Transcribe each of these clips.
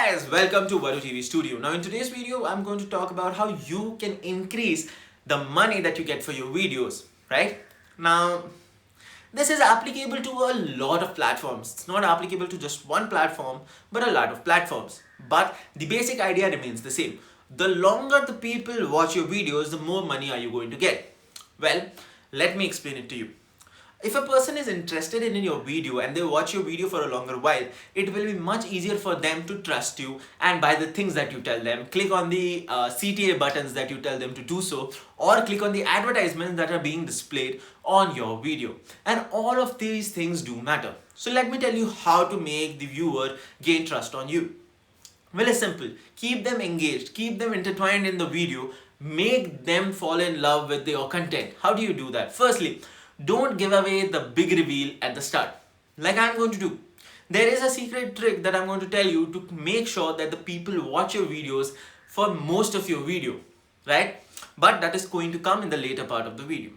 guys, welcome to Varu TV Studio. Now in today's video, I'm going to talk about how you can increase the money that you get for your videos, right? Now, this is applicable to a lot of platforms. It's not applicable to just one platform, but a lot of platforms. But the basic idea remains the same. The longer the people watch your videos, the more money are you going to get. Well, let me explain it to you. If a person is interested in your video and they watch your video for a longer while, it will be much easier for them to trust you and buy the things that you tell them. Click on the CTA buttons that you tell them to do so, or click on the advertisements that are being displayed on your video. And all of these things do matter. So let me tell you how to make the viewer gain trust on you. Well, it's simple. Keep them engaged, keep them intertwined in the video, make them fall in love with your content. How do you do that? Firstly, don't give away the big reveal at the start, like I'm going to do. There is a secret trick that I'm going to tell you to make sure that the people watch your videos for most of your video, right? But that is going to come in the later part of the video.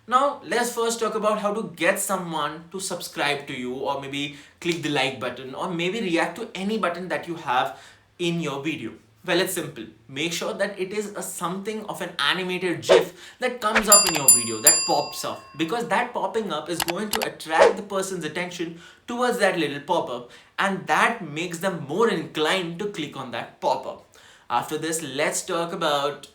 Now, let's first talk about how to get someone to subscribe to you, or maybe click the like button, or maybe react to any button that you have in your video. Well, it's simple. Make sure that it is something of an animated GIF that comes up in your video, that pops up. Because that popping up is going to attract the person's attention towards that little pop-up, and that makes them more inclined to click on that pop-up. After this, let's talk about,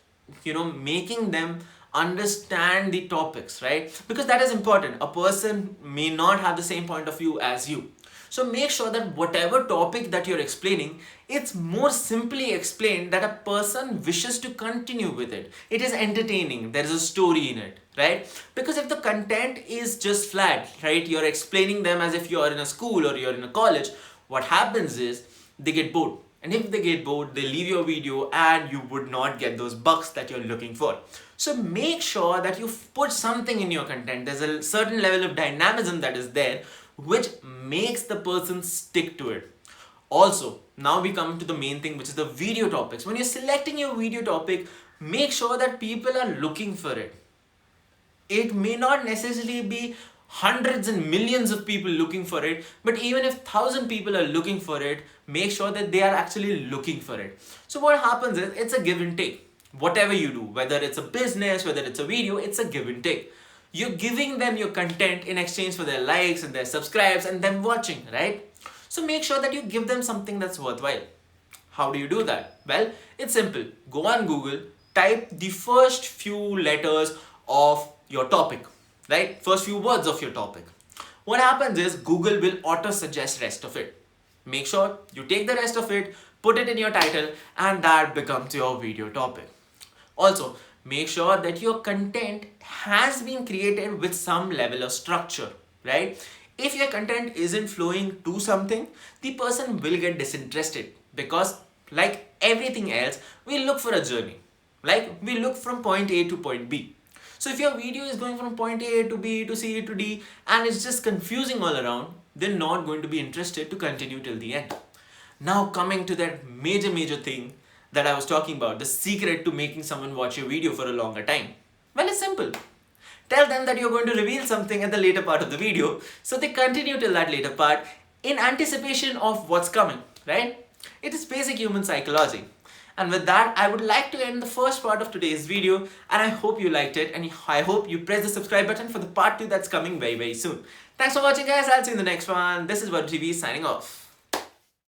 making them understand the topics, right? Because that is important. A person may not have the same point of view as you. So make sure that whatever topic that you're explaining, it's more simply explained that a person wishes to continue with it. It is entertaining. There is a story in it, right? Because if the content is just flat, right, you're explaining them as if you're in a school or you're in a college, what happens is they get bored. And if they get bored, they leave your video and you would not get those bucks that you're looking for. So make sure that you put something in your content. There's a certain level of dynamism that is there, which makes the person stick to it. Also, now we come to the main thing, which is the video topics. When you're selecting your video topic, make sure that people are looking for it. It may not necessarily be hundreds and millions of people looking for it, but even if 1,000 people are looking for it, make sure that they are actually looking for it. So what happens is, it's a give and take. Whatever you do, whether it's a business, whether it's a video, it's a give and take. You're giving them your content in exchange for their likes and their subscribes and them watching, right? So make sure that you give them something that's worthwhile. How do you do that? Well, it's simple. Go on Google, type the first few letters of your topic, right? First few words of your topic. What happens is Google will auto suggest rest of it. Make sure you take the rest of it, put it in your title, and that becomes your video topic. Also, make sure that your content has been created with some level of structure, right? If your content isn't flowing to something, the person will get disinterested, because like everything else, we look for a journey. Like we look from point A to point B. So if your video is going from point A to B to C to D and it's just confusing all around, they're not going to be interested to continue till the end. Now coming to that major thing that I was talking about, the secret to making someone watch your video for a longer time. Well, it's simple. Tell them that you're going to reveal something at the later part of the video, so they continue till that later part in anticipation of what's coming, right? It is basic human psychology. And with that, I would like to end the first part of today's video, and I hope you liked it, and I hope you press the subscribe button for the part 2 that's coming very soon. Thanks for watching, guys. I'll see you in the next one. This is Varu TV signing off.